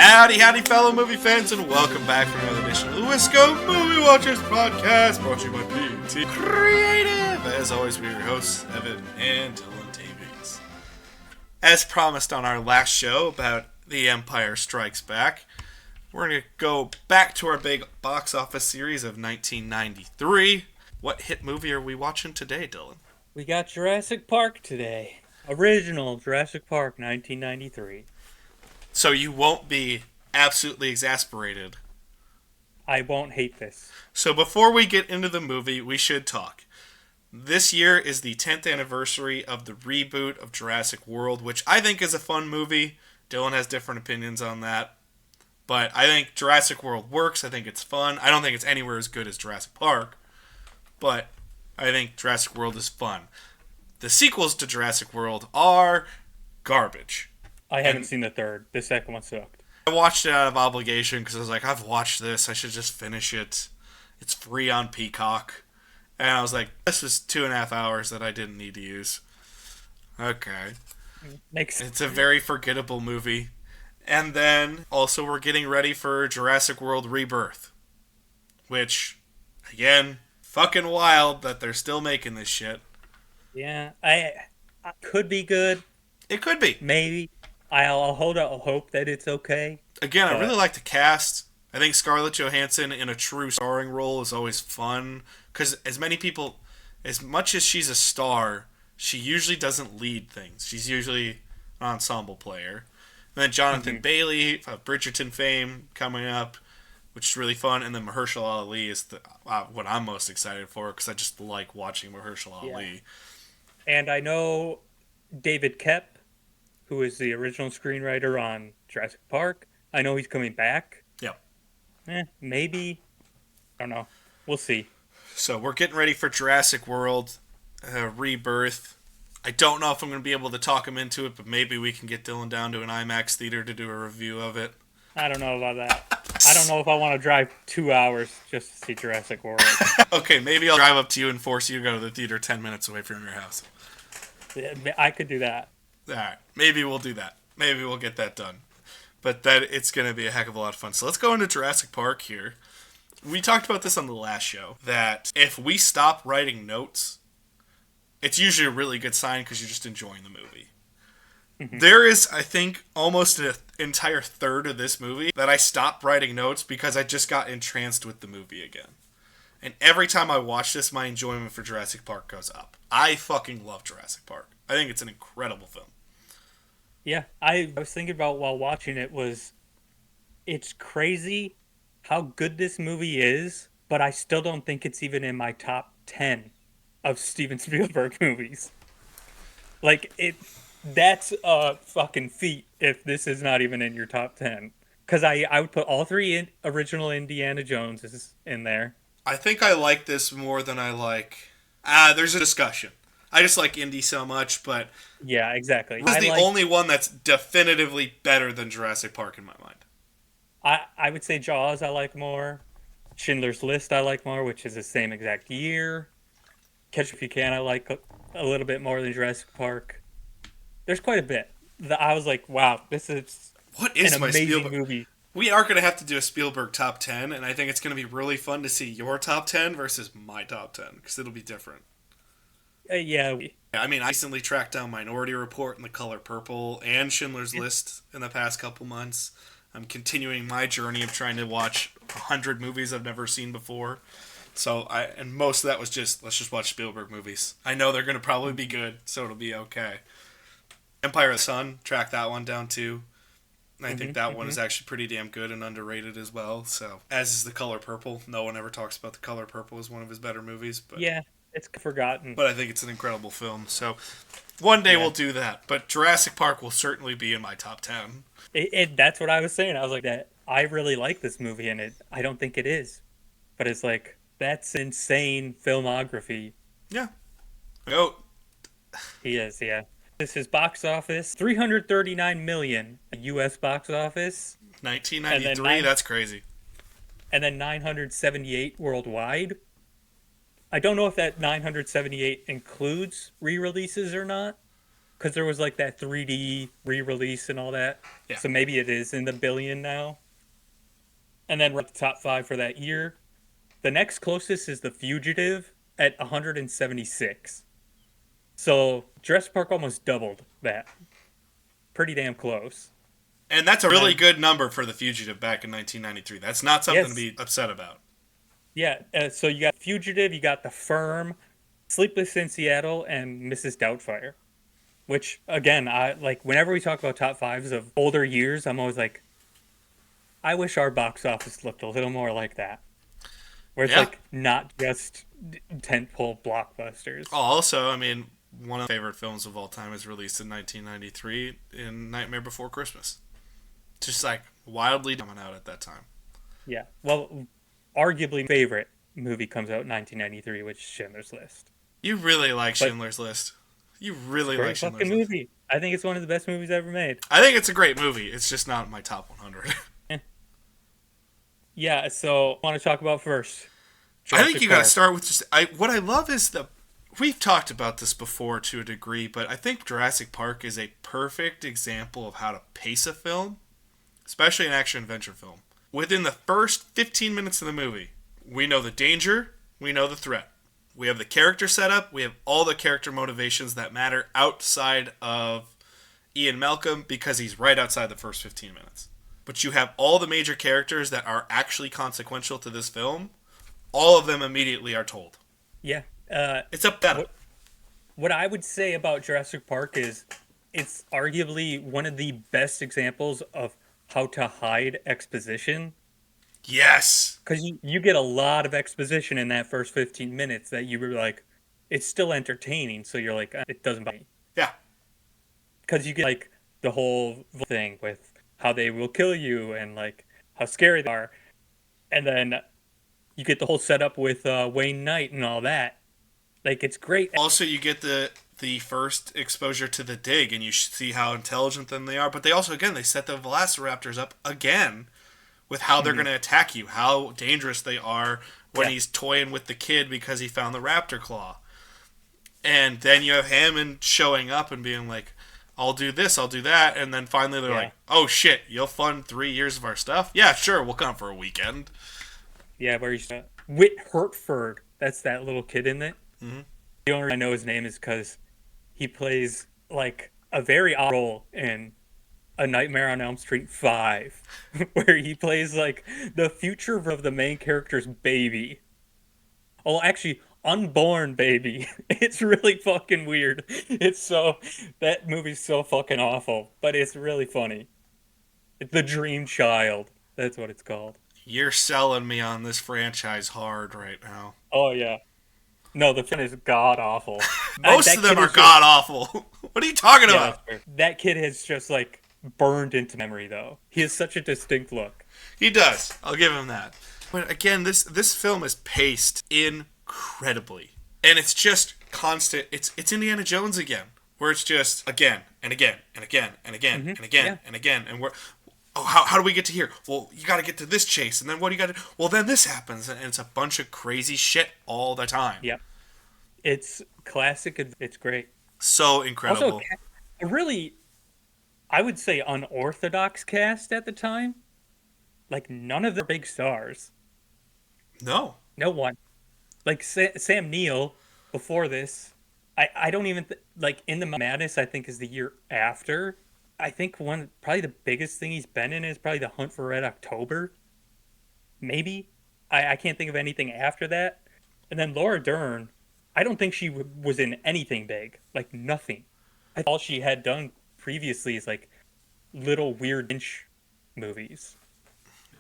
Howdy, howdy, fellow movie fans, and welcome back for another edition of the Wisco Movie Watchers Podcast, brought to you by BT Creative. As always, we're your hosts, Evan and Dylan Davies. As promised on our last show about The Empire Strikes Back, we're going to go back to our big box office series of 1993. What hit movie are we watching today, Dylan? We got Jurassic Park today. Original Jurassic Park, 1993. So you won't be absolutely exasperated. I won't hate this. So before we get into the movie, we should talk. This year is the 10th anniversary of the reboot of Jurassic World, which I think is a fun movie. Dylan has different opinions on that. But I think Jurassic World works. I think it's fun. I don't think it's anywhere as good as Jurassic Park. But I think Jurassic World is fun. The sequels to Jurassic World are garbage. I haven't seen the third. The second one sucked. I watched it out of obligation because I was like, I've watched this. I should just finish it. It's free on Peacock. And I was like, this was 2.5 hours that I didn't need to use. Okay. Makes sense. It's a very forgettable movie. And then, also, we're getting ready for Jurassic World Rebirth. Which, again, fucking wild that they're still making this shit. Yeah, I could be good. It could be. Maybe. I'll hold out hope that it's okay. Again, I really like the cast. I think Scarlett Johansson in a true starring role is always fun. Because as much as she's a star, she usually doesn't lead things. She's usually an ensemble player. And then Jonathan Bailey of Bridgerton fame coming up, which is really fun. And then Mahershala Ali is what I'm most excited for because I just like watching Mahershala Ali. And I know David Koepp, who is the original screenwriter on Jurassic Park. I know he's coming back. Yep. Maybe. I don't know. We'll see. So we're getting ready for Jurassic World Rebirth. I don't know if I'm going to be able to talk him into it, but maybe we can get Dylan down to an IMAX theater to do a review of it. I don't know about that. I don't know if I want to drive 2 hours just to see Jurassic World. Okay, maybe I'll drive up to you and force you to go to the theater 10 minutes away from your house. I could do that. Alright, maybe we'll do that. Maybe we'll get that done. But it's going to be a heck of a lot of fun. So let's go into Jurassic Park here. We talked about this on the last show, that if we stop writing notes, it's usually a really good sign because you're just enjoying the movie. Mm-hmm. There is, I think, almost an entire third of this movie that I stopped writing notes because I just got entranced with the movie again. And every time I watch this, my enjoyment for Jurassic Park goes up. I fucking love Jurassic Park. I think it's an incredible film. Yeah, I was thinking about while watching it's crazy how good this movie is, but I still don't think it's even in my top 10 of Steven Spielberg movies. That's a fucking feat if this is not even in your top 10. Because I would put all three original Indiana Joneses in there. I think I like this more than I like... there's a discussion. I just like Indy so much, but... Yeah, exactly. This is the only one that's definitively better than Jurassic Park in my mind. I would say Jaws I like more. Schindler's List I like more, which is the same exact year. Catch If You Can I like a little bit more than Jurassic Park. There's quite a bit. I was like, wow, this is an amazing movie. We are going to have to do a Spielberg top 10, and I think it's going to be really fun to see your top 10 versus my top 10, because it'll be different. Yeah. I mean, I recently tracked down Minority Report and The Color Purple and Schindler's List in the past couple months. I'm continuing my journey of trying to watch 100 movies I've never seen before. And most of that was let's just watch Spielberg movies. I know they're going to probably be good, so it'll be okay. Empire of the Sun, track that one down too. And I think that one is actually pretty damn good and underrated as well. So, as is The Color Purple. No one ever talks about The Color Purple as one of his better movies. But yeah, it's forgotten. But I think it's an incredible film. So, one day we'll do that. But Jurassic Park will certainly be in my top 10. That's what I was saying. I was like, that I really like this movie, and I don't think it is. But it's like, that's insane filmography. Yeah. Oh. He is, yeah. This is box office, $339 million U.S. box office. 1993, that's crazy. And then 978 worldwide. I don't know if that 978 includes re-releases or not. because there was like that 3D re-release and all that. Yeah. So maybe it is in the billion now. And then we're at the top 5 for that year. The next closest is The Fugitive at 176. So Jurassic Park almost doubled that. Pretty damn close. And that's a really good number for The Fugitive back in 1993. That's not something to be upset about. Yeah, so you got Fugitive, you got The Firm, Sleepless in Seattle, and Mrs. Doubtfire. Which, again, I like whenever we talk about top 5s of older years, I'm always like, I wish our box office looked a little more like that. Where it's like not just tentpole blockbusters. Oh, also, I mean, one of my favorite films of all time is released in 1993 in Nightmare Before Christmas. Just like wildly coming out at that time. Yeah. Well, arguably favorite movie comes out in 1993, which is Schindler's List. You really like Schindler's List. You really like Schindler's List. Movie. I think it's one of the best movies ever made. I think it's a great movie. It's just not my top 100. Yeah, so I want to talk about first. I think you got to start with just what I love is we've talked about this before to a degree, but I think Jurassic Park is a perfect example of how to pace a film, especially an action adventure film. Within the first 15 minutes of the movie, we know the danger, we know the threat. We have the character setup, we have all the character motivations that matter outside of Ian Malcolm because he's right outside the first 15 minutes. But you have all the major characters that are actually consequential to this film. All of them immediately are told. Yeah. It's up better. What I would say about Jurassic Park is it's arguably one of the best examples of how to hide exposition. Yes. Because you get a lot of exposition in that first 15 minutes that you were like, it's still entertaining. So you're like, it doesn't bother me. Yeah. Because you get like the whole thing with how they will kill you and like how scary they are. And then you get the whole setup with Wayne Knight and all that. Like, it's great. Also, you get the first exposure to the dig, and you see how intelligent then they are. But they also, again, they set the velociraptors up again with how they're going to attack you, how dangerous they are when he's toying with the kid because he found the raptor claw. And then you have Hammond showing up and being like, I'll do this, I'll do that. And then finally they're like, oh shit, you'll fund 3 years of our stuff? Yeah, sure, we'll come for a weekend. Yeah, where he's Whit Hertford. That's that little kid in it. Mm-hmm. The only reason I know his name is because he plays like a very odd role in A Nightmare on Elm Street 5, where he plays like the future of the main character's baby. Oh, actually, unborn baby. It's really fucking weird. That movie's so fucking awful, but it's really funny. It's The Dream Child. That's what it's called. You're selling me on this franchise hard right now. Oh, yeah. No, the film is god-awful. Most of them are god-awful. What are you talking about? That kid has just, like, burned into memory, though. He has such a distinct look. He does. I'll give him that. But again, this film is paced incredibly. And it's just constant. It's Indiana Jones again. Where it's just again and again and again and again and again and again. And we're... Oh, how do we get to here? Well, you got to get to this chase, and then what do you got to... Well, then this happens, and it's a bunch of crazy shit all the time. Yeah. It's classic. It's great. So incredible. Also, a really, I would say, unorthodox cast at the time. Like, none of the big stars. No. No one. Like, Sam Neill, before this, I don't even... like, In the Madness, I think, is the year after... I think probably the biggest thing he's been in is probably The Hunt for Red October. Maybe. I can't think of anything after that. And then Laura Dern, I don't think she was in anything big. Like, nothing. All she had done previously is, like, little weird inch movies.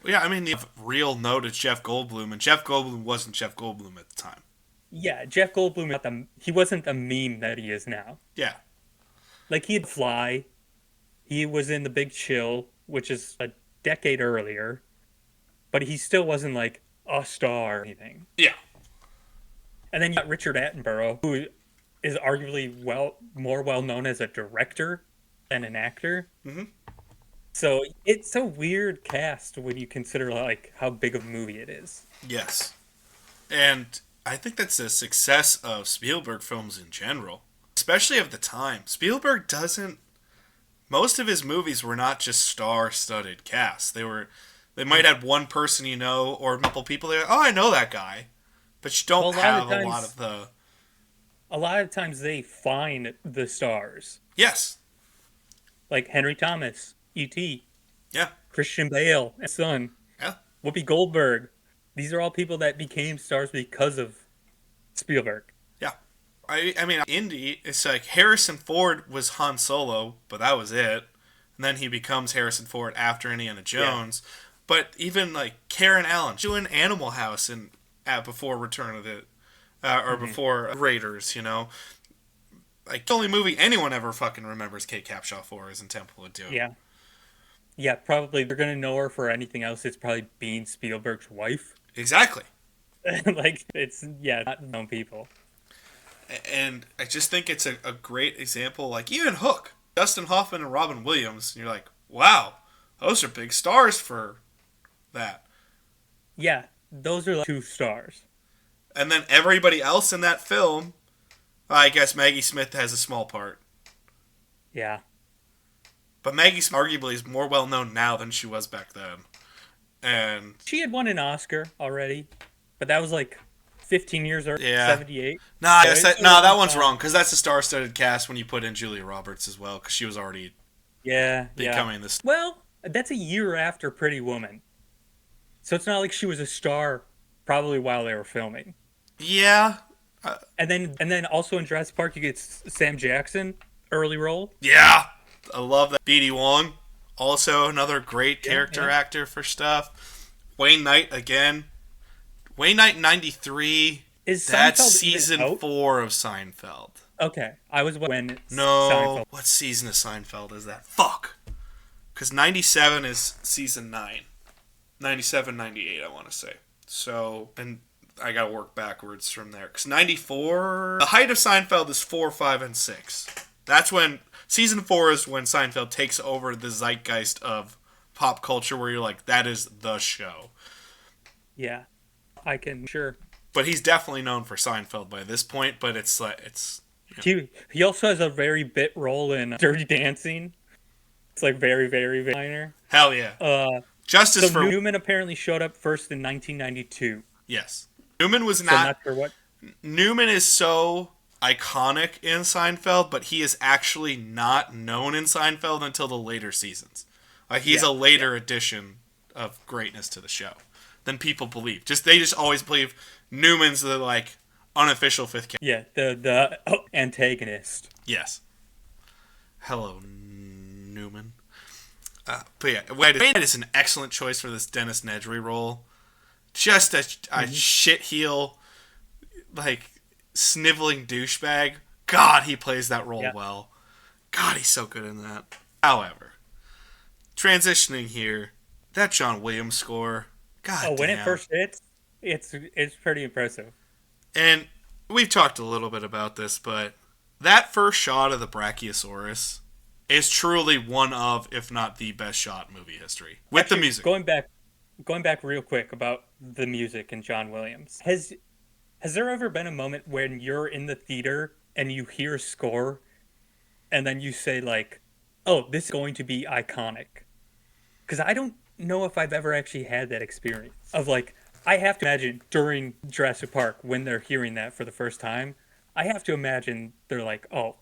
Yeah, I mean, the real note is Jeff Goldblum, and Jeff Goldblum wasn't Jeff Goldblum at the time. Yeah, Jeff Goldblum, he wasn't the meme that he is now. Yeah. Like, he'd Fly... He was in The Big Chill, which is a decade earlier, but he still wasn't like a star or anything. Yeah. And then you got Richard Attenborough, who is arguably more well known as a director than an actor. Mm-hmm. So it's a weird cast when you consider like how big of a movie it is. Yes. And I think that's a success of Spielberg films in general. especially of the time. Spielberg doesn't. Most of his movies were not just star-studded casts. They might have one person you know, or a couple people. They're like, oh, I know that guy, but you don't have a lot of the. A lot of times they find the stars. Yes. Like Henry Thomas, E.T. Yeah. Christian Bale, and son. Yeah. Whoopi Goldberg. These are all people that became stars because of Spielberg. Yeah. I mean, Indy, it's like Harrison Ford was Han Solo, but that was it. And then he becomes Harrison Ford after Indiana Jones. Yeah. But even like Karen Allen doing Animal House before Return of the before Raiders, you know. Like the only movie anyone ever fucking remembers Kate Capshaw for is in Temple of Doom. Yeah. Yeah, probably they're gonna know her for anything else. It's probably being Spielberg's wife. Exactly. Like it's not known people. And I just think it's a great example. Like even Hook, Dustin Hoffman and Robin Williams. And you're like, wow, those are big stars for that. Yeah, those are like 2 stars. And then everybody else in that film, I guess Maggie Smith has a small part. Yeah. But Maggie Smith arguably is more well known now than she was back then. And she had won an Oscar already, but that was like 15 years earlier, 78. Nah, that one's wrong, because that's a star-studded cast when you put in Julia Roberts as well, because she was already becoming this. Well, that's a year after Pretty Woman. So it's not like she was a star probably while they were filming. Yeah. And then also in Jurassic Park, you get Sam Jackson, early role. Yeah. I love that. B.D. Wong, also another great character actor for stuff. Wayne Knight, again. Wayne Knight in 93. That's season 4 of Seinfeld. Okay. I was when Seinfeld. What season of Seinfeld is that? Fuck. Because 97 is season 9. 97, 98, I want to say. So, and I got to work backwards from there. Because 94, the height of Seinfeld is 4, 5, and 6. That's when, season 4 is when Seinfeld takes over the zeitgeist of pop culture, where you're like, that is the show. Yeah, I can, sure. But he's definitely known for Seinfeld by this point, but it's like, He also has a very bit role in Dirty Dancing. It's like very, very minor. Hell yeah. Justice for Newman apparently showed up first in 1992. Yes. Newman was not sure what. Newman is so iconic in Seinfeld, but he is actually not known in Seinfeld until the later seasons. Like he's a later addition of greatness to the show than people believe. They just always believe Newman's the like unofficial fifth character. Yeah, the antagonist. Yes. Hello, Newman. But yeah, Wade is an excellent choice for this Dennis Nedry role. Just a shit heel, like sniveling douchebag. God, he plays that role well. God, he's so good in that. However, transitioning here, that John Williams score. God, when it first hits, it's pretty impressive. And we've talked a little bit about this, but that first shot of the Brachiosaurus is truly one of, if not the best shot in movie history. With the music. Going back real quick about the music and John Williams. Has there ever been a moment when you're in the theater and you hear a score and then you say like, oh, this is going to be iconic? Because I don't know if I've ever actually had that experience of like, I have to imagine during Jurassic Park when they're hearing that for the first time, I have to imagine they're like, oh,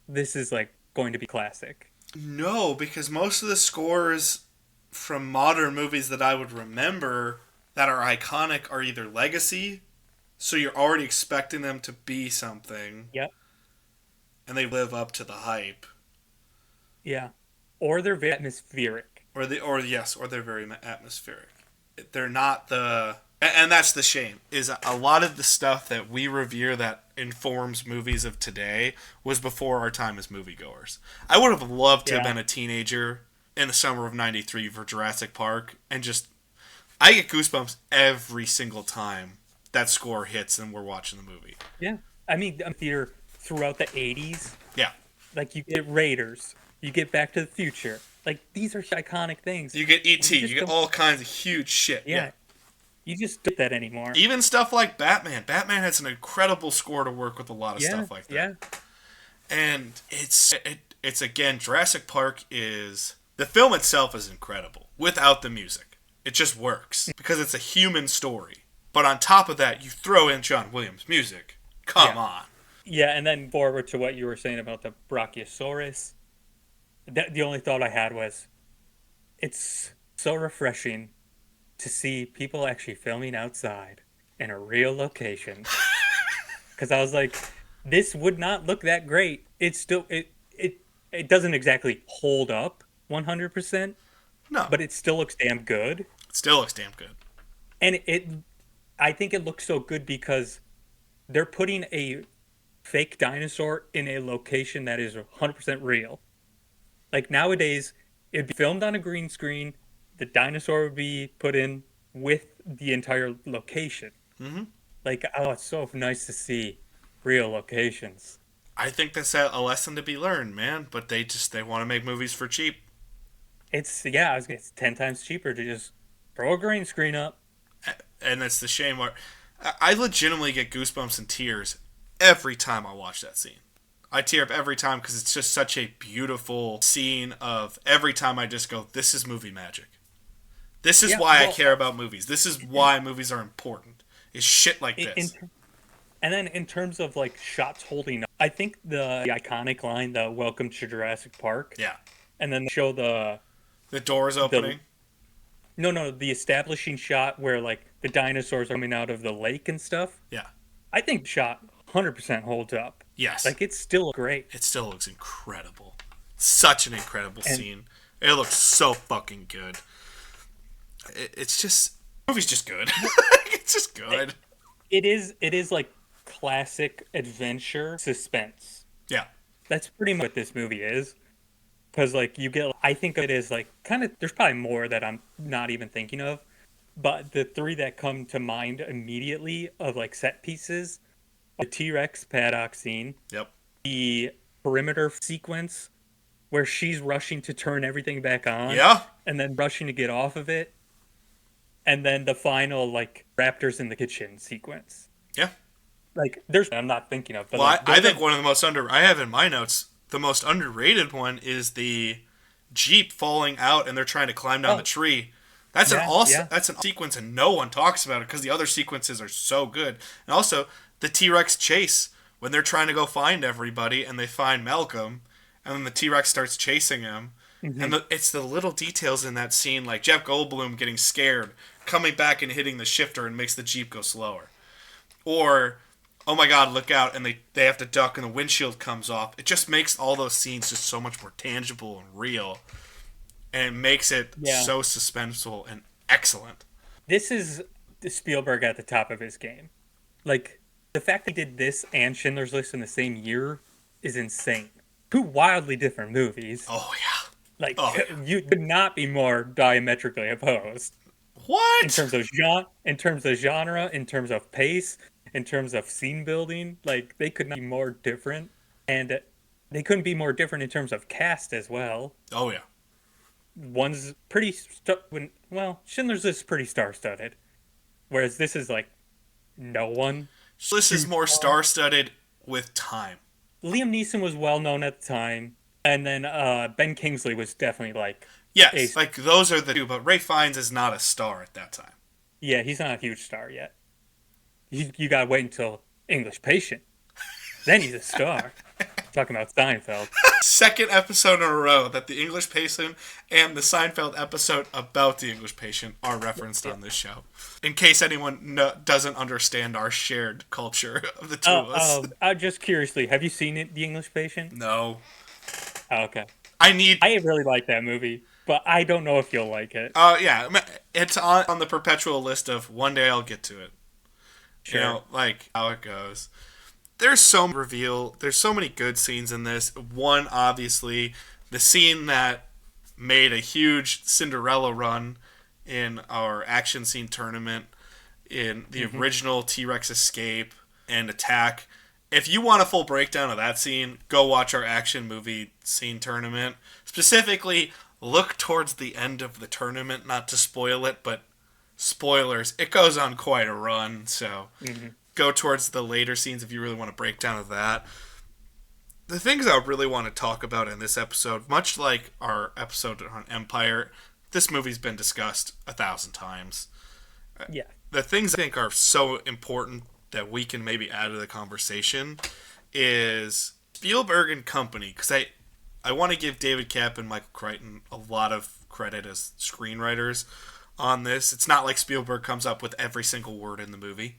this is like going to be classic. No, because most of the scores from modern movies that I would remember that are iconic are either legacy, so you're already expecting them to be something. Yep. And they live up to the hype. Yeah. Or they're very atmospheric. Or they're very atmospheric. They're not the... And that's the shame, is a lot of the stuff that we revere that informs movies of today was before our time as moviegoers. I would have loved to have been a teenager in the summer of 93 for Jurassic Park, and just... I get goosebumps every single time that score hits and we're watching the movie. Yeah. I mean, theater throughout the 80s. Yeah. Like, you get Raiders. You get Back to the Future. Like, these are iconic things. You get E.T. You get all kinds of huge shit. Yeah. You just don't get that anymore. Even stuff like Batman. Batman has an incredible score to work with a lot of stuff like that. Yeah. And it's again, Jurassic Park is... The film itself is incredible without the music. It just works because it's a human story. But on top of that, you throw in John Williams' music. Come on. Yeah, and then forward to what you were saying about the Brachiosaurus. The only thought I had was, it's so refreshing to see people actually filming outside in a real location. Because I was like, this would not look that great. It's still it doesn't exactly hold up 100%. No, but it still looks damn good. It still looks damn good. And I think it looks so good because they're putting a fake dinosaur in a location that is 100% real. Like nowadays, it'd be filmed on a green screen. The dinosaur would be put in with the entire location. Mm-hmm. Like, oh, it's so nice to see real locations. I think that's a lesson to be learned, man. But they want to make movies for cheap. It's 10 times cheaper to just throw a green screen up. And that's the shame. Where I legitimately get goosebumps and tears every time I watch that scene. I tear up every time because it's just such a beautiful scene of every time I just go, this is movie magic. This is why I care about movies. This is why movies are important. Is shit like this. And then in terms of like shots holding up, I think the iconic line, the "Welcome to Jurassic Park." Yeah. And then they show the doors opening. The establishing shot where like the dinosaurs are coming out of the lake and stuff. Yeah. I think the shot 100% holds up. Yes. Like it's still great. It still looks incredible. Such an incredible scene. It looks so fucking good. It's just... The movie's just good. It's just good. It is like classic adventure suspense. Yeah. That's pretty much what this movie is. Because like you get... I think it is like kind of... There's probably more that I'm not even thinking of. But the three that come to mind immediately of like set pieces... The T-Rex paddock scene. Yep. The perimeter sequence where she's rushing to turn everything back on. Yeah. And then rushing to get off of it. And then the final, like, raptors in the kitchen sequence. Yeah. Like, there's... I'm not thinking of. But well, like, I think one of the most I have in my notes, the most underrated one is the Jeep falling out and they're trying to climb down the tree. That's that's a sequence and no one talks about it because the other sequences are so good. And also... The T-Rex chase, when they're trying to go find everybody and they find Malcolm, and then the T-Rex starts chasing him. Mm-hmm. And it's the little details in that scene, like Jeff Goldblum getting scared, coming back and hitting the shifter and makes the Jeep go slower. Or, oh my god, look out, and they have to duck and the windshield comes off. It just makes all those scenes just so much more tangible and real. And it makes it so suspenseful and excellent. This is Spielberg at the top of his game. Like... The fact they did this and Schindler's List in the same year is insane. Two wildly different movies. Oh, yeah. Like, you could not be more diametrically opposed. What? In terms of genre, in terms of pace, in terms of scene building. Like, they could not be more different. And they couldn't be more different in terms of cast as well. Oh, yeah. One's pretty... Schindler's List is pretty star-studded. Whereas this is, like, no one... This is more star-studded with time. Liam Neeson was well-known at the time, and then Ben Kingsley was definitely like... Yes, like those are the two, but Ralph Fiennes is not a star at that time. Yeah, he's not a huge star yet. You gotta wait until English Patient. Then he's a star. Talking about Seinfeld. Second episode in a row that the English Patient and the Seinfeld episode about the English Patient are referenced on this show. In case anyone doesn't understand our shared culture of the two of us. Just curiously, have you seen The English Patient? No. Oh, okay. I really like that movie, but I don't know if you'll like it. Yeah. It's on the perpetual list of one day I'll get to it. Sure. You know, like how it goes. There's so many good scenes in this. One, obviously, the scene that made a huge Cinderella run in our action scene tournament in the original T-Rex escape and attack. If you want a full breakdown of that scene, go watch our action movie scene tournament. Specifically, look towards the end of the tournament, not to spoil it, but spoilers, it goes on quite a run, so... Mm-hmm. Go towards the later scenes if you really want a breakdown of that. the things I really want to talk about in this episode, much like our episode on Empire, this movie's been discussed 1,000 times. Yeah. The things I think are so important that we can maybe add to the conversation is Spielberg and company, because I want to give David Koepp and Michael Crichton a lot of credit as screenwriters on this. It's not like Spielberg comes up with every single word in the movie.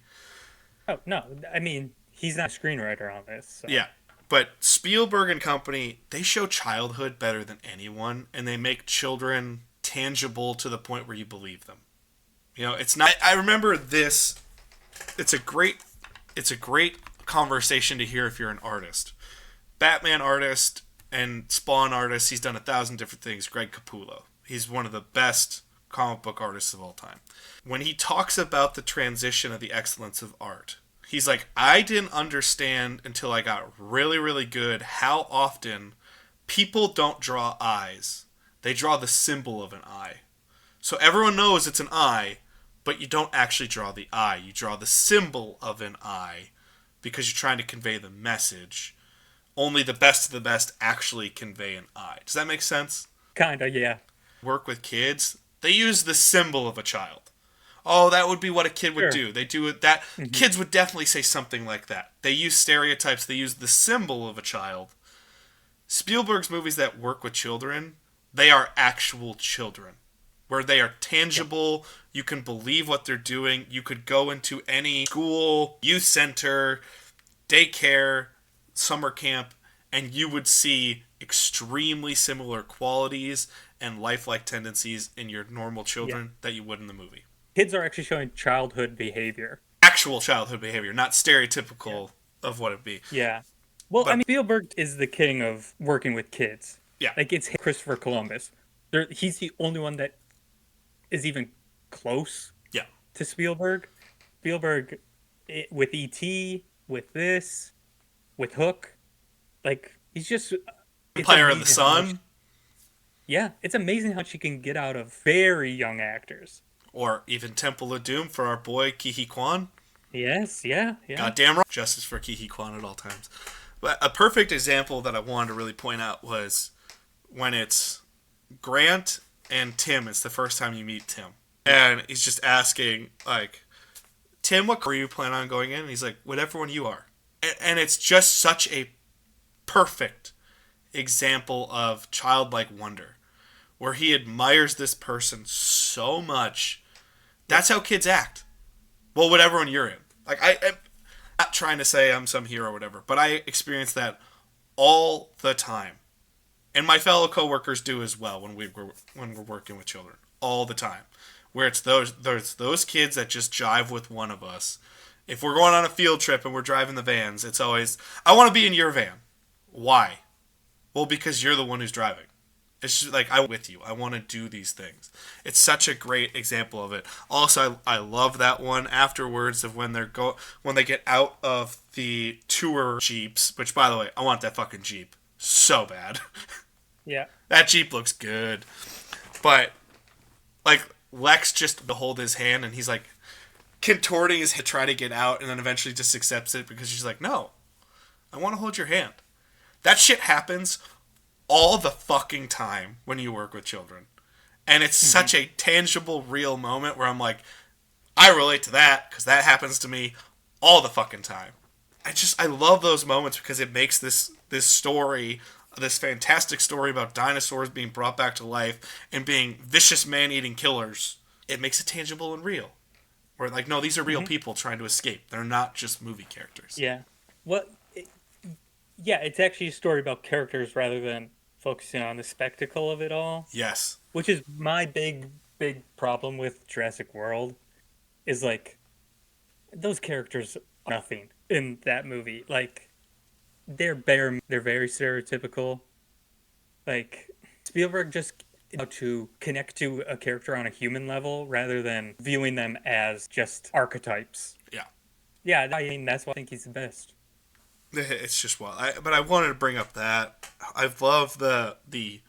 Oh, no. I mean, he's not a screenwriter on this. So. Yeah. But Spielberg and company, they show childhood better than anyone, and they make children tangible to the point where you believe them. You know, it's not... I remember this... It's a great conversation to hear if you're an artist. Batman artist and Spawn artist, he's done 1,000 different things. Greg Capullo. He's one of the best comic book artists of all time. When he talks about the transition of the excellence of art, he's like, I didn't understand until I got really, really good how often people don't draw eyes. They draw the symbol of an eye. So everyone knows it's an eye, but you don't actually draw the eye. You draw the symbol of an eye because you're trying to convey the message. Only the best of the best actually convey an eye. Does that make sense? Kinda, yeah. Work with kids, they use the symbol of a child. Oh, that would be what a kid would do. They do it that kids would definitely say something like that. They use stereotypes, they use the symbol of a child. Spielberg's movies that work with children, they are actual children. Where they are tangible, you can believe what they're doing. You could go into any school, youth center, daycare, summer camp, and you would see extremely similar qualities and lifelike tendencies in your normal children that you would in the movie. Kids are actually showing childhood behavior. Actual childhood behavior, not stereotypical of what it'd be. Yeah. Well, I mean, Spielberg is the king of working with kids. Yeah. Like, it's Christopher Columbus. He's the only one that is even close to Spielberg. Spielberg, with E.T., with this, with Hook, like, he's just... Empire of the Sun. Yeah, it's amazing how much he can get out of very young actors. Or even Temple of Doom for our boy Ke Huy Quan. Yes, yeah. Goddamn right. Justice for Ke Huy Quan at all times. But a perfect example that I wanted to really point out was when it's Grant and Tim. It's the first time you meet Tim. And he's just asking, like, Tim, what career you plan on going in? And he's like, whatever one you are. And it's just such a perfect example of childlike wonder, where he admires this person so much. That's how kids act. Well, whatever one you're in. Like, I'm not trying to say I'm some hero or whatever, but I experience that all the time. And my fellow coworkers do as well when we're working with children. All the time. Where it's those kids that just jive with one of us. If we're going on a field trip and we're driving the vans, it's always, I want to be in your van. Why? Well, because you're the one who's driving. It's just like, I'm with you. I want to do these things. It's such a great example of it. Also, I love that one afterwards of when they get out of the tour Jeeps, which, by the way, I want that fucking Jeep so bad. Yeah. That Jeep looks good. But, like, Lex just to hold his hand, and he's, like, contorting his head, trying to get out, and then eventually just accepts it because she's like, no, I want to hold your hand. That shit happens all the fucking time when you work with children. And it's such a tangible, real moment where I'm like, I relate to that because that happens to me all the fucking time. I love those moments because it makes this story, this fantastic story about dinosaurs being brought back to life and being vicious man-eating killers. It makes it tangible and real. Where, like, no, these are real people trying to escape. They're not just movie characters. Yeah. Yeah, it's actually a story about characters rather than focusing on the spectacle of it all. Yes. Which is my big problem with Jurassic World, is, like, those characters are nothing in that movie. Like, they're very stereotypical. Like, Spielberg just to connect to a character on a human level rather than viewing them as just archetypes. Yeah. Yeah, I mean, that's why I think he's the best. It's just wild. But I wanted to bring up that. I love the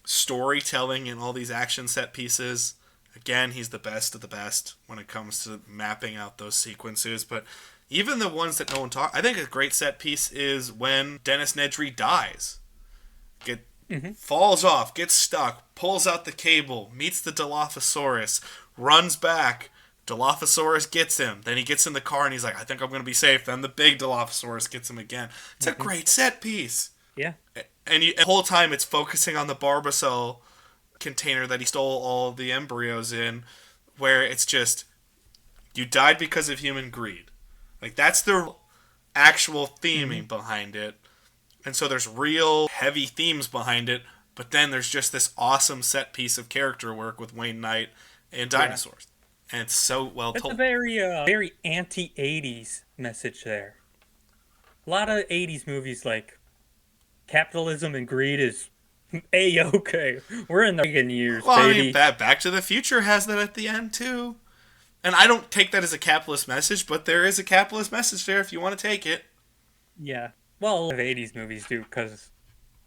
storytelling in all these action set pieces. Again, he's the best of the best when it comes to mapping out those sequences. But Even the ones that no one talks. I think a great set piece is when Dennis Nedry dies. Falls off, gets stuck, pulls out the cable, meets the Dilophosaurus, runs back. Dilophosaurus gets him. Then he gets in the car and he's like, I think I'm going to be safe. Then the big Dilophosaurus gets him again. It's a great set piece. Yeah. And the whole time it's focusing on the Barbacell container that he stole all the embryos in, where it's just, you died because of human greed. Like, that's the actual theming behind it. And so there's real heavy themes behind it, but then there's just this awesome set piece of character work with Wayne Knight and dinosaurs. And it's so well told. It's a very anti-80s message there. A lot of 80s movies, like, capitalism and greed is A-okay. We're in the Reagan years, well, baby. I mean, Back to the Future has that at the end, too. And I don't take that as a capitalist message, but there is a capitalist message there if you want to take it. Yeah. Well, a lot of 80s movies do, because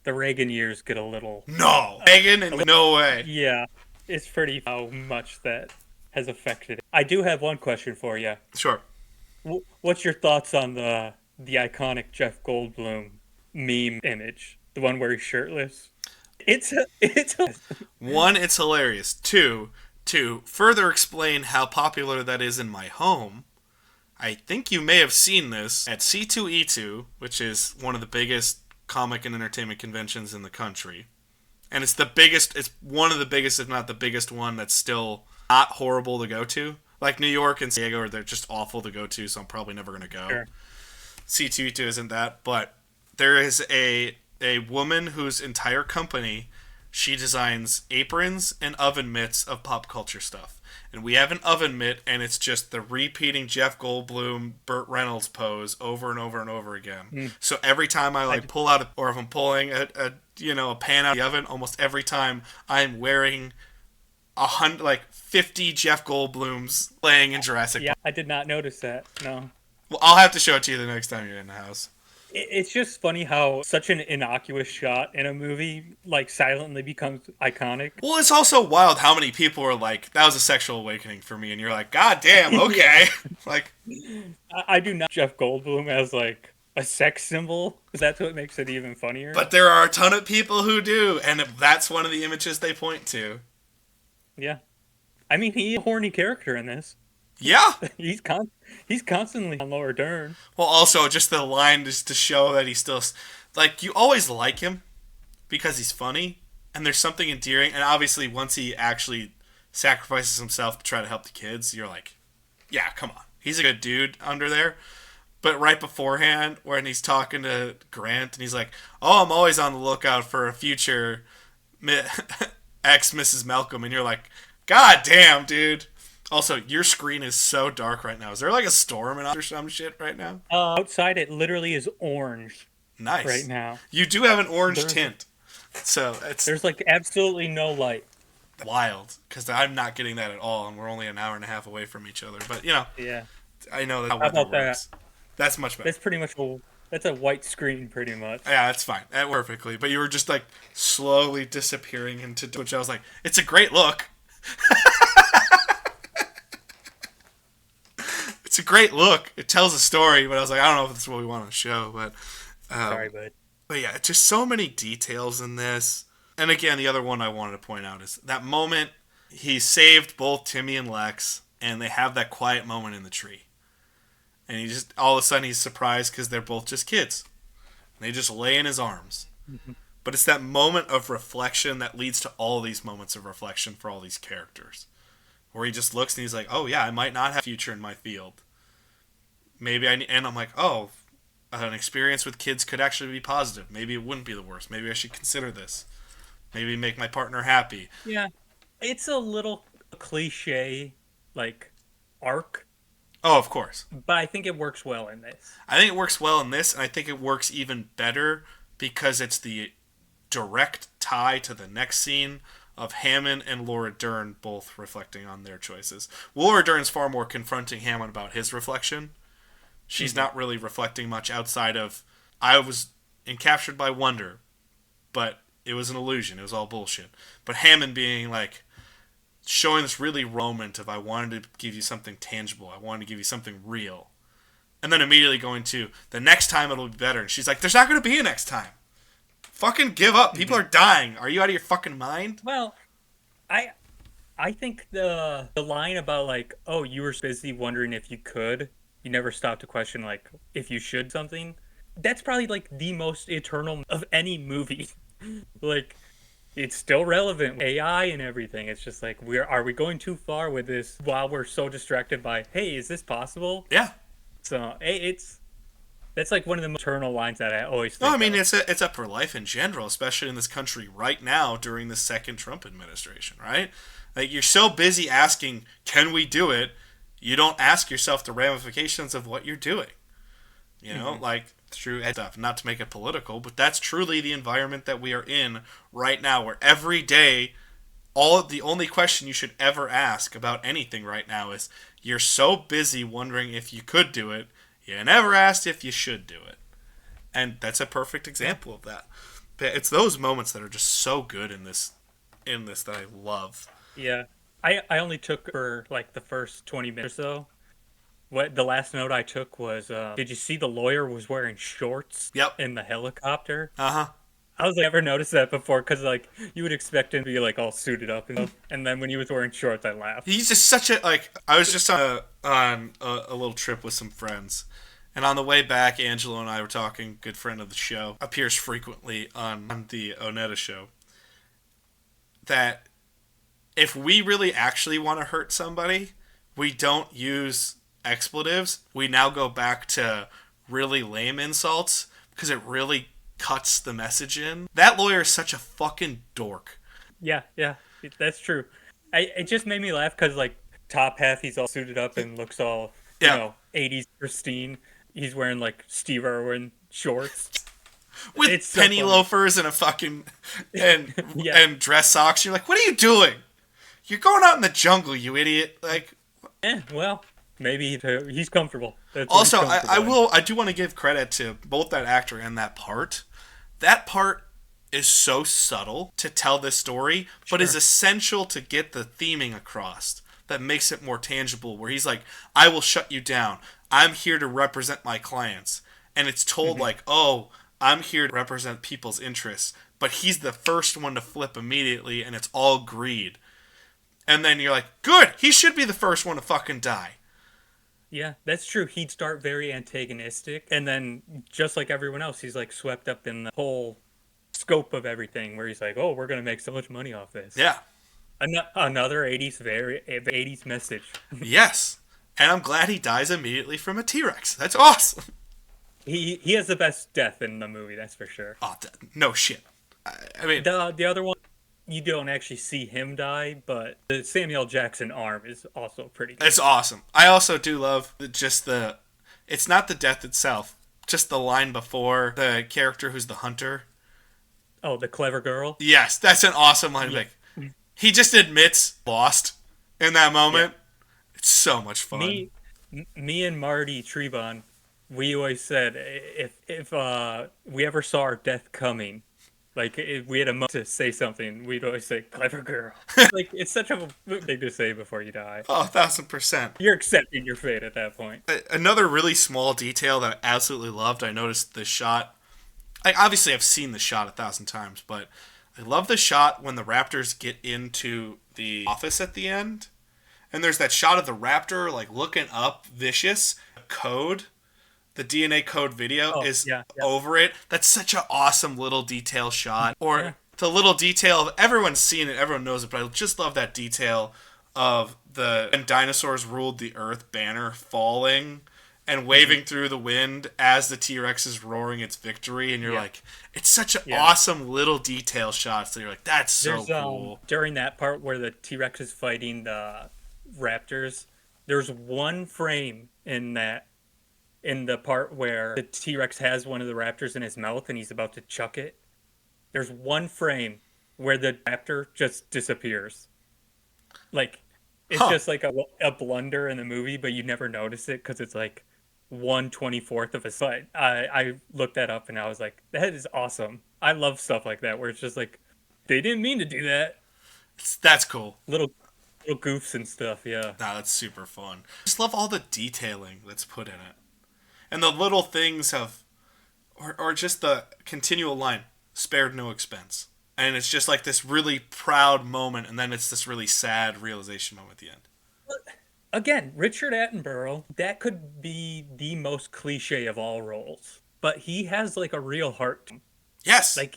the Reagan years get a little... No! Reagan? No way. Yeah. It's pretty how much that has affected it. I do have one question for you. Sure. What's your thoughts on the iconic Jeff Goldblum meme image? The one where he's shirtless? It's One, it's hilarious. Two, to further explain how popular that is in my home, I think you may have seen this at C2E2, which is one of the biggest comic and entertainment conventions in the country. And it's one of the biggest, if not the biggest one, that's still not horrible to go to. Like New York and San Diego, they're just awful to go to, so I'm probably never going to go. Sure. C2E2 isn't that, but there is a woman whose entire company, she designs aprons and oven mitts of pop culture stuff. And we have an oven mitt, and it's just the repeating Jeff Goldblum, Burt Reynolds pose over and over and over again. So every time I pull out, or if I'm pulling a pan out of the oven, almost every time I'm wearing 50 Jeff Goldblums laying in Jurassic Park. Yeah, I did not notice that. No. Well, I'll have to show it to you the next time you're in the house. It's just funny how such an innocuous shot in a movie silently becomes iconic. Well, it's also wild how many people are like, that was a sexual awakening for me, and you're like, God damn, okay. I do not Jeff Goldblum as a sex symbol, because that's what makes it even funnier. But there are a ton of people who do, and that's one of the images they point to. Yeah. I mean, he's a horny character in this. Yeah. He's constantly on Laura Dern. Well, also, just the line just to show that he's still... you always like him because he's funny, and there's something endearing, and obviously, once he actually sacrifices himself to try to help the kids, you're like, yeah, come on. He's a good dude under there. But right beforehand, when he's talking to Grant, and he's like, oh, I'm always on the lookout for a future ex-Mrs. Malcolm, and you're like, God damn, dude. Also, your screen is so dark right now. Is there a storm or some shit right now? Outside, it literally is orange. Nice. Right now. You do have an orange tint. So there's absolutely no light. Wild, because I'm not getting that at all, and we're only an hour and a half away from each other. But, yeah. I know that how weather works. That's much better. That's pretty much that's a white screen, pretty much. Yeah, that's fine. That worked perfectly. But you were just, slowly disappearing into which I was like, it's a great look. It's a great look. It tells a story, but I was like, I don't know if that's what we want to show. But sorry, bud. But yeah, just so many details in this. And again, the other one I wanted to point out is that moment he saved both Timmy and Lex, and they have that quiet moment in the tree. And he just, all of a sudden, he's surprised because they're both just kids. And they just lay in his arms. Mm-hmm. But it's that moment of reflection that leads to all these moments of reflection for all these characters. Where he just looks and he's like, oh yeah, I might not have a future in my field. And I'm like, oh, an experience with kids could actually be positive. Maybe it wouldn't be the worst. Maybe I should consider this. Maybe make my partner happy. Yeah. It's a little cliche, arc. Oh, of course. But I think it works well in this. I think it works well in this, and I think it works even better because it's the direct tie to the next scene of Hammond and Laura Dern both reflecting on their choices. Laura Dern's far more confronting Hammond about his reflection. She's not really reflecting much outside of, I was encaptured by wonder, but it was an illusion. It was all bullshit. But Hammond being showing this really moment of, I wanted to give you something tangible. I wanted to give you something real. And then immediately going to, the next time it'll be better. And she's like, there's not going to be a next time. Fucking give up. People are dying. Are you out of your fucking mind? Well, I think the line about like, oh, you were busy wondering if you could, you never stopped to question like if you should something. That's probably like the most eternal of any movie. Like, it's still relevant, AI and everything. It's just like, are we going too far with this while we're so distracted by, hey, is this possible? Yeah. So that's like one of the eternal lines that I always think. No, I mean, of. it's up for life in general, especially in this country right now during the second Trump administration, right? Like, you're so busy asking, can we do it? You don't ask yourself the ramifications of what you're doing. You know, like, through stuff. Not to make it political, but that's truly the environment that we are in right now, where every day, the only question you should ever ask about anything right now is, you're so busy wondering if you could do it, you never asked if you should do it. And that's a perfect example of that. But it's those moments that are just so good in this that I love. Yeah. I only took for like the first 20 minutes or so. What the last note I took was, did you see the lawyer was wearing shorts Yep. in the helicopter? Uh-huh. I was like, never noticed that before because like you would expect him to be like all suited up and then when he was wearing shorts, I laughed. He's just such a, like, I was just on a little trip with some friends. And on the way back, Angelo and I were talking, good friend of the show, appears frequently on the ONETA show, that if we really actually want to hurt somebody, we don't use expletives. We now go back to really lame insults because it really cuts the message in. That lawyer is such a fucking dork. Yeah, that's true. It just made me laugh because like top half he's all suited up and looks all you know 80s pristine. He's wearing like Steve Irwin shorts with it's so penny funny. loafers and a fucking and Yeah. and dress socks. You're like, what are you doing? You're going out in the jungle, you idiot. Like, Well, maybe he's comfortable. That's what also, he's comfortable in. I do want to give credit to both that actor and that part. That part is so subtle to tell this story, but is essential to get the theming across. That makes it more tangible, where he's like, I will shut you down. I'm here to represent my clients. And it's told like, oh, I'm here to represent people's interests. But he's the first one to flip immediately, and it's all greed. And then you're like, good, he should be the first one to fucking die. Yeah, that's true. He'd start very antagonistic, and then just like everyone else, he's like swept up in the whole scope of everything. Where he's like, "Oh, we're gonna make so much money off this." Yeah. Another 80s message. Yes. And I'm glad he dies immediately from a T-Rex. That's awesome. He has the best death in the movie, that's for sure. Oh, no shit. I mean, The other one, you don't actually see him die, but the Samuel Jackson arm is also pretty good. it's awesome. I also do love it's not the death itself, just the line before the character who's the hunter. Oh, the clever girl? Yes, that's an awesome line. Yeah. Like, he just admits lost in that moment. Yeah. It's so much fun. Me and Marty Trebon, we always said if we ever saw our death coming, like if we had a moment to say something, we'd always say "clever girl." Like it's such a thing to say before you die. Oh, 1,000%. You're accepting your fate at that point. Another really small detail that I absolutely loved. I noticed the shot. Obviously I've seen the shot 1,000 times, but I love the shot when the raptors get into the office at the end. And there's that shot of the raptor, like, looking up, vicious. Code, the DNA code video is over it. That's such an awesome little detail shot. Or the little detail of, everyone's seen it, everyone knows it, but I just love that detail of when dinosaurs ruled the earth banner falling and waving through the wind as the T-Rex is roaring its victory. And you're like, it's such an awesome little detail shot. So you're like, that's so cool. During that part where the T-Rex is fighting the raptors, there's one frame in the part where the T-Rex has one of the raptors in his mouth and he's about to chuck it. There's one frame where the raptor just disappears. Like, it's just like a blunder in the movie, but you never notice it because it's like 1/24 of a second. I looked that up and I was like, that is awesome. I love stuff like that where it's just like, they didn't mean to do that. That's cool. Little goofs and stuff, yeah. Nah, that's super fun. I just love all the detailing that's put in it. And the little things of, or just the continual line, spared no expense. And it's just like this really proud moment, and then it's this really sad realization moment at the end. Again, Richard Attenborough, that could be the most cliche of all roles, but he has like a real heart to him. Yes. Like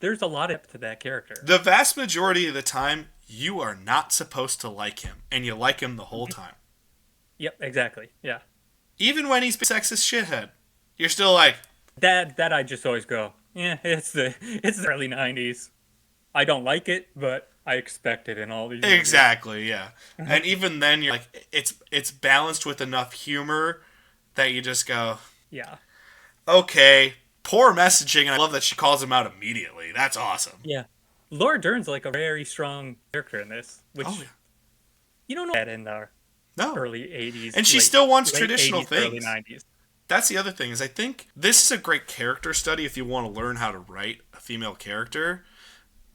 there's a lot of depth to that character. The vast majority of the time, you are not supposed to like him, and you like him the whole time. Yep, exactly. Yeah. Even when he's a sexist shithead, you're still like, That I just always go, yeah, it's the early '90s. I don't like it, but I expect it in all these movies. exactly, yeah. And even then, you're like, it's balanced with enough humor that you just go, Yeah. okay, poor messaging, and I love that she calls him out immediately. That's awesome. Yeah. Laura Dern's like a very strong character in this, which you don't know that in the early '80s. And she still wants late traditional 80s, things. early '90s. That's the other thing, is I think this is a great character study if you want to learn how to write a female character,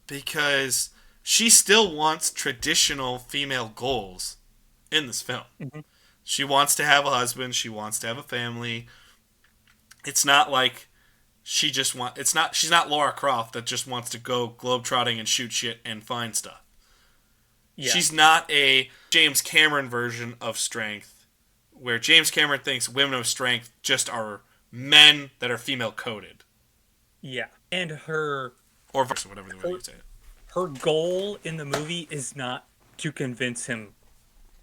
because she still wants traditional female goals in this film. Mm-hmm. She wants to have a husband, she wants to have a family. It's not like she's not Laura Croft that just wants to go globetrotting and shoot shit and find stuff. Yeah. She's not a James Cameron version of strength, where James Cameron thinks women of strength just are men that are female coded. Yeah. And her... Or whatever the way you say it. Her goal in the movie is not to convince him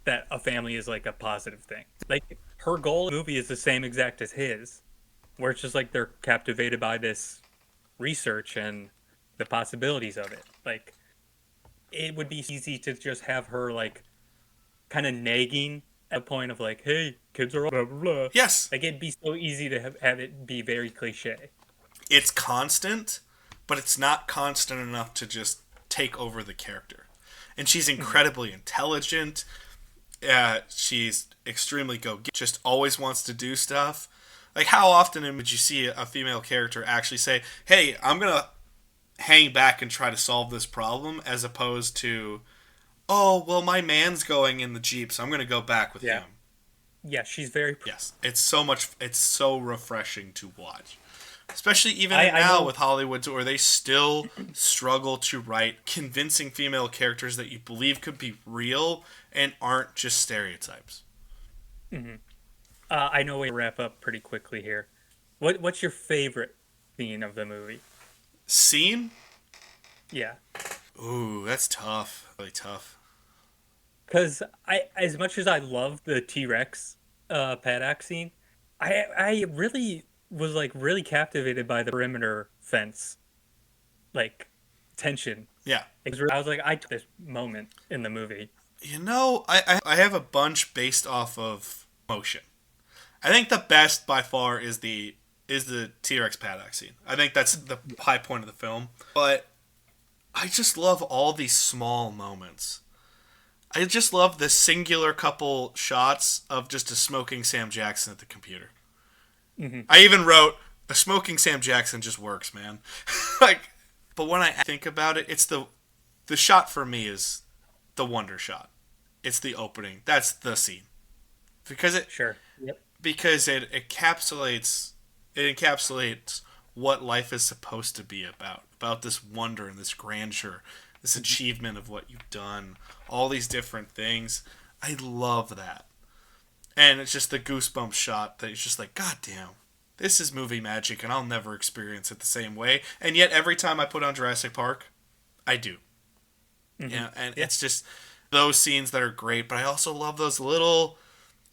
that a family is like a positive thing. Like, her goal in the movie is the same exact as his, where it's just like they're captivated by this research and the possibilities of it. Like, it would be easy to just have her like kind of nagging at a point of like, hey, kids are blah, blah, blah. Yes. Like, it'd be so easy to have it be very cliche. It's constant, but it's not constant enough to just take over the character. And she's incredibly intelligent. She's extremely just always wants to do stuff. Like, how often would you see a female character actually say, hey, I'm going to hang back and try to solve this problem, as opposed to, oh, well, my man's going in the Jeep, so I'm going to go back with him. Yeah, she's very... Yes, it's so refreshing to watch. Especially even now with Hollywood, where they still struggle to write convincing female characters that you believe could be real and aren't just stereotypes. Mm-hmm. I know we wrap up pretty quickly here. What's your favorite scene of the movie? Scene? Yeah. Ooh, that's tough. Really tough. Because as much as I love the T-Rex paddock scene, I really was like really captivated by the perimeter fence, like, tension. Yeah. I was like, I took this moment in the movie. You know, I have a bunch based off of motion. I think the best by far is the T-Rex paddock scene. I think that's the high point of the film. But I just love all these small moments. I just love the singular couple shots of just a smoking Sam Jackson at the computer. Mm-hmm. I even wrote, a smoking Sam Jackson just works, man. But when I think about it, it's the shot for me is the wonder shot. It's the opening. That's the scene. Because it encapsulates what life is supposed to be about this wonder and this grandeur, this achievement of what you've done, all these different things. I love that. And it's just the goosebumps shot that it's just like, God damn, this is movie magic, and I'll never experience it the same way. And yet, every time I put on Jurassic Park, I do. Mm-hmm. Yeah, and it's just those scenes that are great, but I also love those little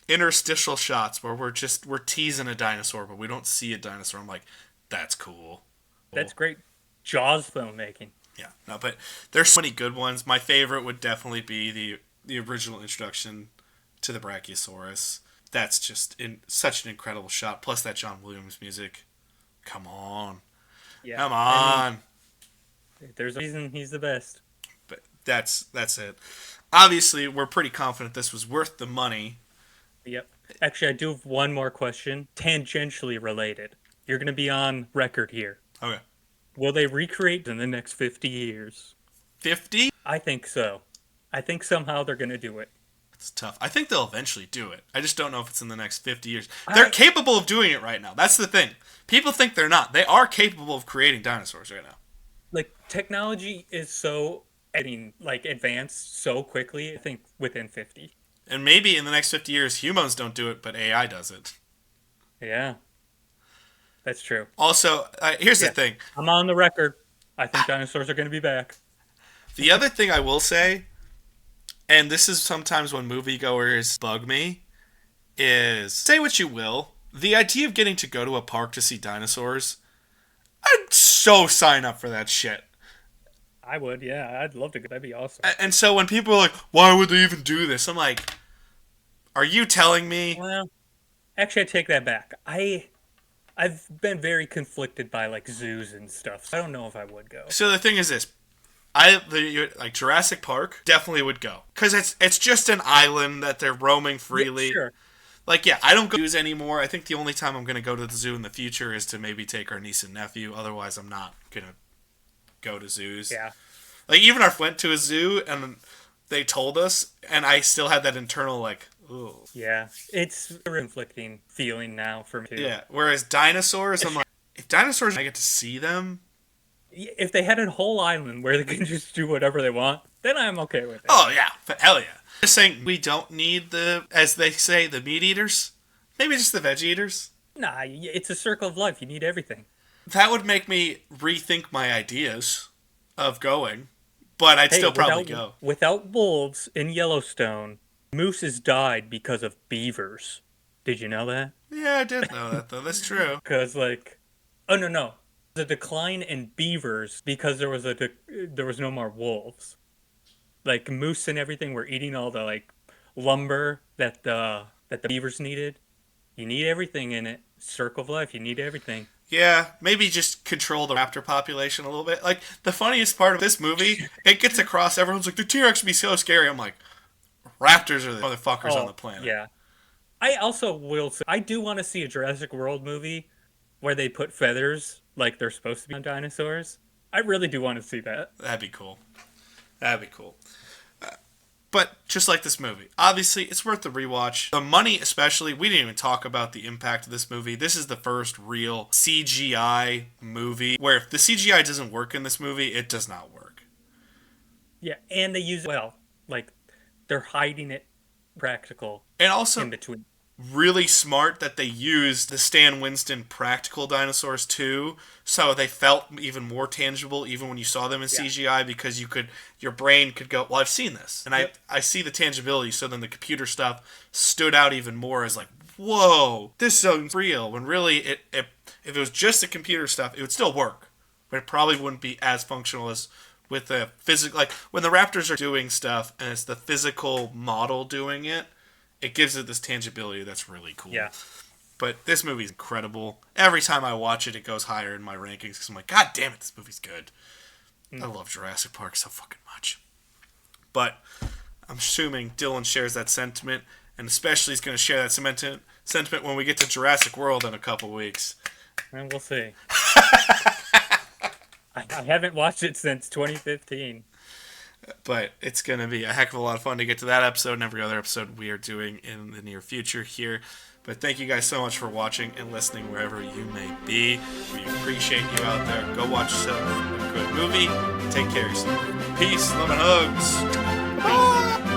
interstitial shots where we're teasing a dinosaur, but we don't see a dinosaur. I'm like, that's cool. That's great Jaws filmmaking. Yeah, no, but there's so many good ones. My favorite would definitely be the original introduction to the Brachiosaurus. That's just such an incredible shot. Plus that John Williams music. Come on. Yeah. Come on. There's a reason he's the best. But that's it. Obviously, we're pretty confident this was worth the money. Yep. Actually, I do have one more question, tangentially related. You're going to be on record here. Okay. Will they recreate in the next 50 years? 50? I think so. I think somehow they're going to do it. It's tough. I think they'll eventually do it. I just don't know if it's in the next 50 years. They're capable of doing it right now. That's the thing. People think they're not. They are capable of creating dinosaurs right now. Like, technology is so, advanced so quickly, I think within 50. And maybe in the next 50 years, humans don't do it, but AI does it. Yeah. That's true. Also, here's the thing. I'm on the record. I think dinosaurs are going to be back. The other thing I will say, and this is sometimes when moviegoers bug me, is, say what you will, the idea of getting to go to a park to see dinosaurs, I'd so sign up for that shit. I would, yeah. I'd love to go. That'd be awesome. And so when people are like, why would they even do this? I'm like, are you telling me? Well, actually, I take that back. I've been very conflicted by, like, zoos and stuff, so I don't know if I would go. So the thing is this. Like Jurassic Park definitely would go. Because it's just an island that they're roaming freely. Yeah, sure. Like, yeah, I don't go to zoos anymore. I think the only time I'm going to go to the zoo in the future is to maybe take our niece and nephew. Otherwise, I'm not going to go to zoos. Yeah. Like, even our went to a zoo, and they told us, and I still had that internal, like, ooh. Yeah. It's a conflicting feeling now for me, too. Yeah. Whereas dinosaurs, I'm like, if dinosaurs, I get to see them. If they had a whole island where they can just do whatever they want, then I'm okay with it. Oh, yeah. Hell yeah. Just saying, we don't need as they say, the meat eaters. Maybe just the veg eaters. Nah, it's a circle of life. You need everything. That would make me rethink my ideas of going, but I'd still probably go. Without wolves in Yellowstone, mooses died because of beavers. Did you know that? Yeah, I did know that, though. That's true. Because, no. The decline in beavers because there was no more wolves. Like, moose and everything were eating all the, like, lumber that the beavers needed. You need everything in it. Circle of life, you need everything. Yeah, maybe just control the raptor population a little bit. Like, the funniest part of this movie, it gets across, everyone's like, the T-Rex would be so scary. I'm like, raptors are the motherfuckers on the planet. Yeah. I also will say, I do want to see a Jurassic World movie where they put feathers like they're supposed to be on dinosaurs. I really do want to see that. That'd be cool. But just like this movie, obviously it's worth the rewatch. The money especially, we didn't even talk about the impact of this movie. This is the first real CGI movie where if the CGI doesn't work in this movie, it does not work. Yeah, and they use it well. Like, they're hiding it practical and also in between. Really smart that they used the Stan Winston practical dinosaurs too, so they felt even more tangible even when you saw them in CGI, because your brain could go, well, I've seen this, and I see the tangibility, so then the computer stuff stood out even more as like, whoa, this sounds real, when really if it was just the computer stuff, it would still work, but it probably wouldn't be as functional as with the physical, like when the raptors are doing stuff and it's the physical model doing it. It gives it this tangibility that's really cool. Yeah. But this movie's incredible. Every time I watch it, it goes higher in my rankings because I'm like, God damn it, this movie's good. I love Jurassic Park so fucking much. But I'm assuming Dylan shares that sentiment, and especially he's going to share that sentiment when we get to Jurassic World in a couple weeks. And we'll see. I haven't watched it since 2015. But it's going to be a heck of a lot of fun to get to that episode and every other episode we are doing in the near future here. But thank you guys so much for watching and listening wherever you may be. We appreciate you out there. Go watch a good movie. Take care of yourself. Peace, love, and hugs. Bye.